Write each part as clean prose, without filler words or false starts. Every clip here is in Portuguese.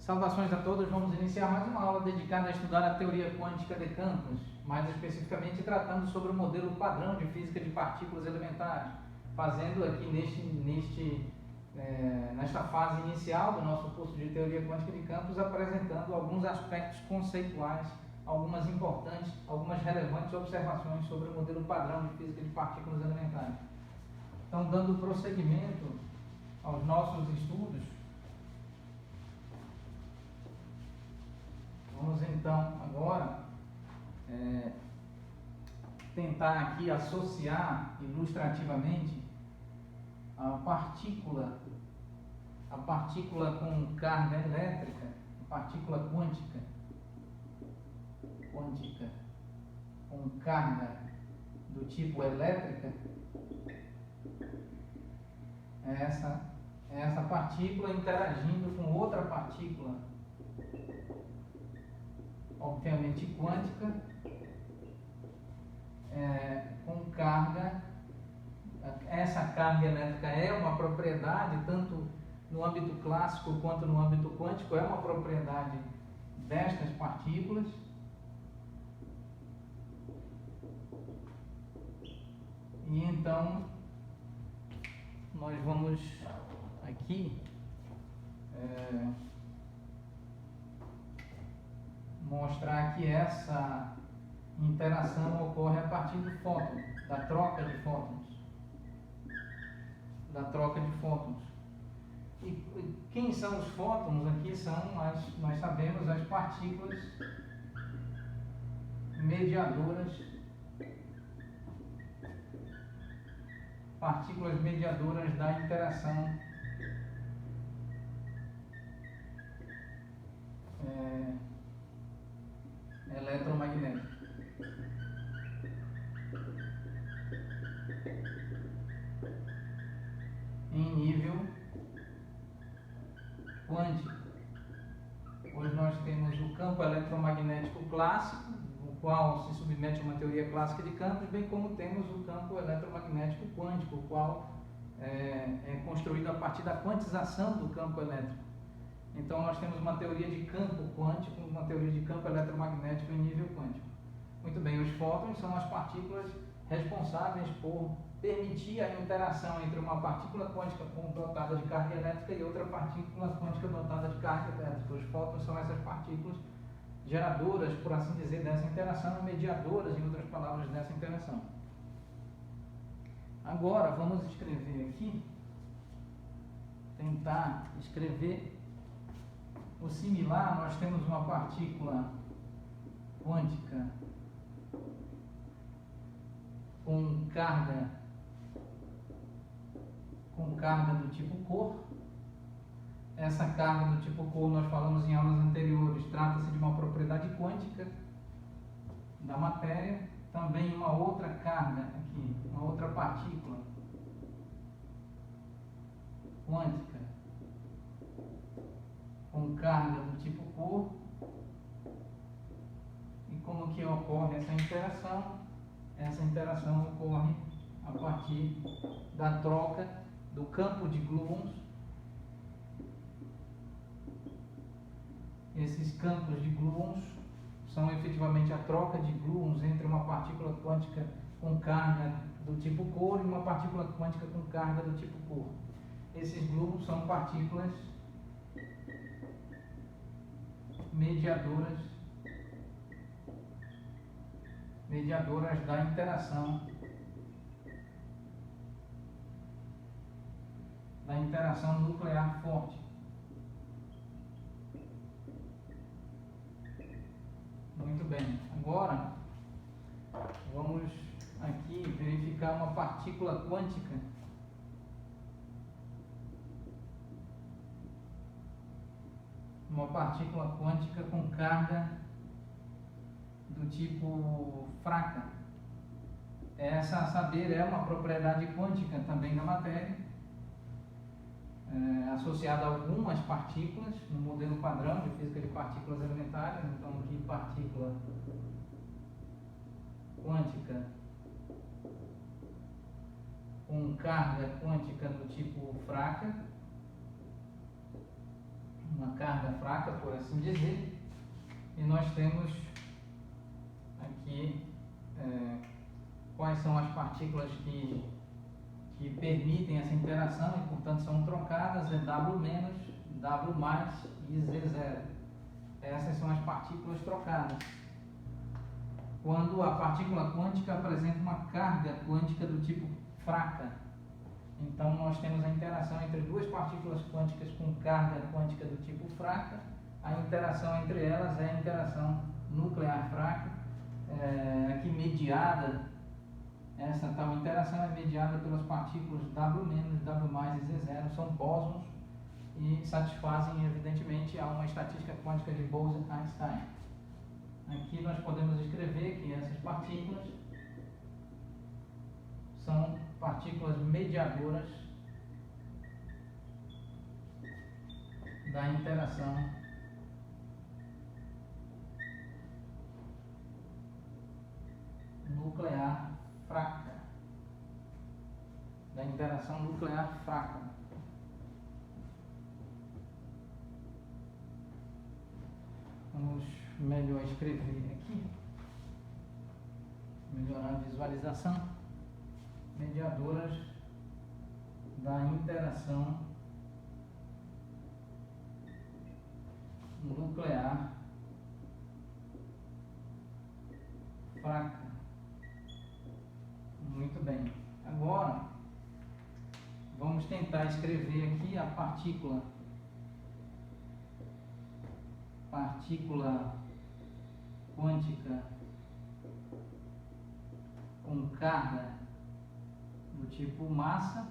Saudações a todos, vamos iniciar mais uma aula dedicada a estudar a teoria quântica de campos, mais especificamente tratando sobre o modelo padrão de física de partículas elementares, fazendo aqui nesta fase inicial do nosso curso de teoria quântica de campos, apresentando alguns aspectos conceituais, algumas importantes, algumas relevantes observações sobre o modelo padrão de física de partículas elementares. Então, dando prosseguimento aos nossos estudos, vamos então agora tentar aqui associar ilustrativamente a partícula com carga elétrica, a partícula quântica com carga do tipo elétrica, essa partícula interagindo com outra partícula, obviamente quântica, com carga. Essa carga elétrica é uma propriedade, tanto no âmbito clássico quanto no âmbito quântico, é uma propriedade destas partículas. E então, nós vamos aqui mostrar que essa interação ocorre a partir do fóton, da troca de fótons. E quem são os fótons? Aqui são, nós sabemos, as partículas mediadoras da interação eletromagnética. Em nível quântico, hoje nós temos o campo eletromagnético clássico, o qual se submete a uma teoria clássica de campos, bem como temos o campo eletromagnético quântico, o qual é construído a partir da quantização do campo elétrico. Então nós temos uma teoria de campo quântico, uma teoria de campo eletromagnético em nível quântico. Muito bem, os fótons são as partículas responsáveis por permitir a interação entre uma partícula quântica dotada de carga elétrica e outra partícula quântica dotada de carga elétrica. Os fótons são essas partículas geradoras, por assim dizer, dessa interação, mediadoras, em outras palavras, dessa interação. Agora, vamos escrever aqui, tentar escrever o similar. Nós temos uma partícula quântica com carga do tipo corpo. Essa carga do tipo corpo, nós falamos em aulas anteriores, trata-se de uma propriedade quântica da matéria. Também uma outra carga aqui, uma outra partícula quântica com carga do tipo corpo. E como que ocorre essa interação? Essa interação ocorre a partir da troca do campo de gluons. Esses campos de gluons são efetivamente a troca de gluons entre uma partícula quântica com carga do tipo corpo e uma partícula quântica com carga do tipo corpo. Esses gluons são partículas mediadoras da interação nuclear forte. Muito bem, agora vamos aqui verificar uma partícula quântica com carga do tipo fraca. Essa, a saber, é uma propriedade quântica também da matéria, associada a algumas partículas no modelo padrão de física de partículas elementares. Então aqui partícula quântica com carga quântica do tipo fraca. uma carga fraca, por assim dizer, e nós temos aqui quais são as partículas que permitem essa interação e, portanto, são trocadas, é W-, W+, e Z0. Essas são as partículas trocadas. Quando a partícula quântica apresenta uma carga quântica do tipo fraca, então nós temos a interação entre duas partículas quânticas com carga quântica do tipo fraca. A interação entre elas é a interação nuclear fraca, aqui mediada. Essa tal interação é mediada pelas partículas W-, W+, e Z0, são bósons e satisfazem, evidentemente, a uma estatística quântica de Bose-Einstein. Aqui nós podemos escrever que essas partículas são partículas mediadoras da interação nuclear fraca. Da interação nuclear fraca. Vamos melhor escrever aqui, melhorar a visualização. Mediadoras da interação nuclear fraca. Muito bem. Agora vamos tentar escrever aqui a partícula quântica com carga do tipo massa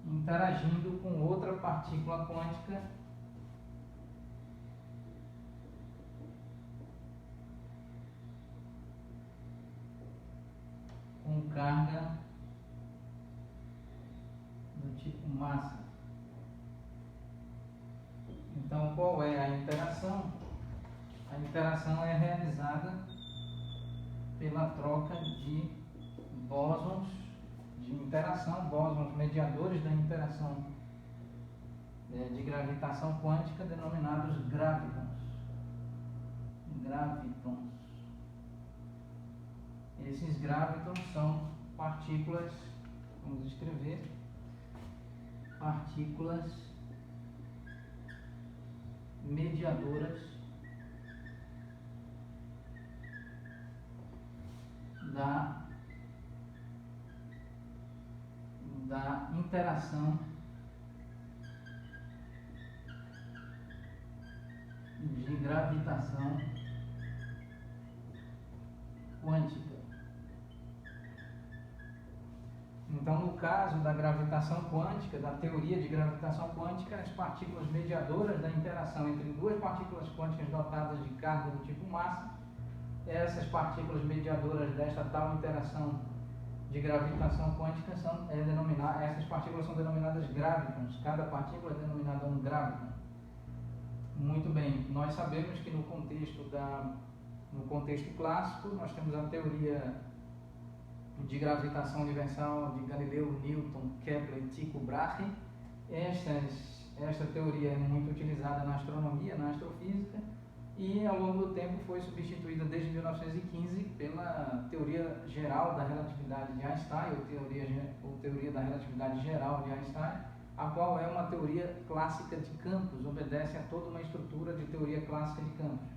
interagindo com outra partícula quântica com carga do tipo massa. Então, qual é a interação? A interação é realizada pela troca de bósons de interação, bósons mediadores da interação de gravitação quântica, denominados gravitons. Esses gravitons são partículas, vamos escrever, partículas mediadoras da interação de gravitação quântica. Então, no caso da gravitação quântica, da teoria de gravitação quântica, as partículas mediadoras da interação entre duas partículas quânticas dotadas de carga do tipo massa, essas partículas mediadoras desta tal interação de gravitação quântica essas partículas são denominadas gravitons. Cada partícula é denominada um graviton. Muito bem, nós sabemos que no contexto clássico, nós temos a teoria de gravitação universal de Galileu, Newton, Kepler e Tycho Brahe. Esta teoria é muito utilizada na astronomia, na astrofísica, e ao longo do tempo foi substituída desde 1915 pela teoria geral da relatividade de Einstein, ou teoria da relatividade geral de Einstein, a qual é uma teoria clássica de campos, obedece a toda uma estrutura de teoria clássica de campos.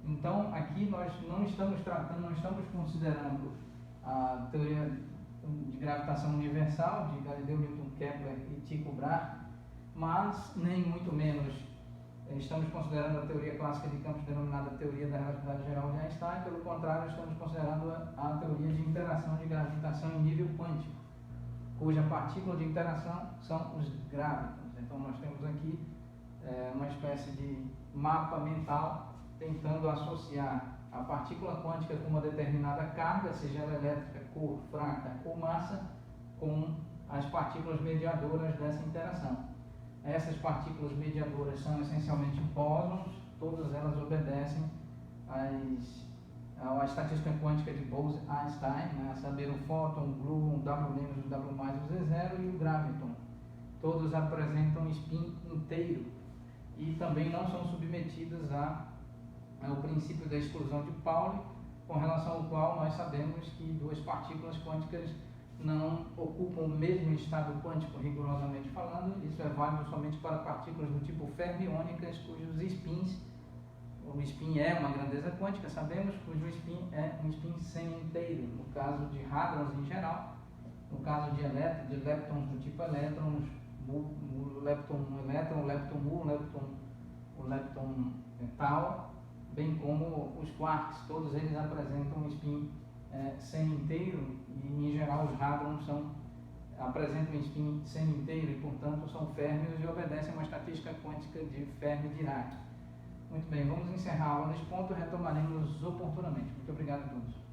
Então, aqui nós não estamos considerando a teoria de gravitação universal de Galileu, Newton, Kepler e Tycho Brahe, mas nem muito menos estamos considerando a teoria clássica de campos denominada teoria da relatividade geral de Einstein. Pelo contrário, estamos considerando a teoria de interação de gravitação em nível quântico, cuja partícula de interação são os gravitons. Então, nós temos aqui uma espécie de mapa mental tentando associar a partícula quântica com uma determinada carga, seja ela elétrica, cor, fraca ou massa, com as partículas mediadoras dessa interação. Essas partículas mediadoras são essencialmente bósons, todas elas obedecem à estatística quântica de Bose-Einstein, né, a saber, o fóton, o gluon, o W-, o W+, o Z0 e o graviton. todos apresentam spin inteiro e também não são submetidos ao princípio da exclusão de Pauli, com relação ao qual nós sabemos que duas partículas quânticas não ocupam o mesmo estado quântico rigorosamente falando. Isso é válido somente para partículas do tipo fermiônicas, cujos spins, o spin é uma grandeza quântica, sabemos, cujo spin é um spin semi-inteiro, no caso de hadrons em geral. No caso de leptons do tipo elétrons, o lepton elétron, o lepton mu, o lepton tal, bem como os quarks, todos eles apresentam um spin semi-inteiro e em geral os hadrons apresentam um spin semi-inteiro e portanto são férmios e obedecem a uma estatística quântica de Fermi-Dirac. Muito bem, vamos encerrar a aula neste ponto e retomaremos oportunamente. Muito obrigado a todos.